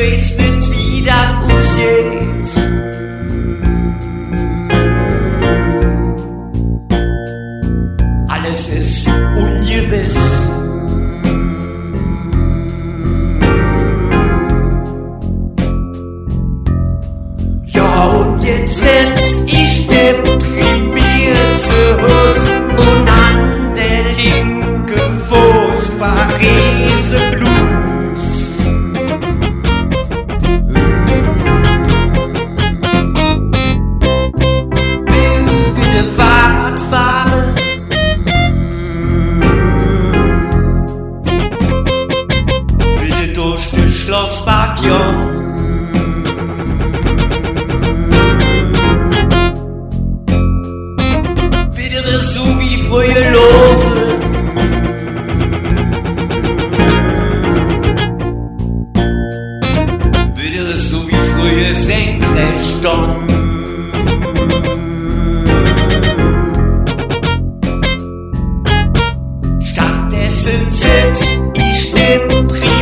weiß nicht, wie das aussieht. Alles ist ungewiss. Ja, und jetzt setz ich deprimiert zu Hause und an der linke Fuß Paris Blues. Will wieder Fahrrad fahren, wieder durch den Schlosspark, ja. So wie die frühe Lose. Wieder so wie frühe Senkrechtstorn. Stattdessen sitz ich im Privat.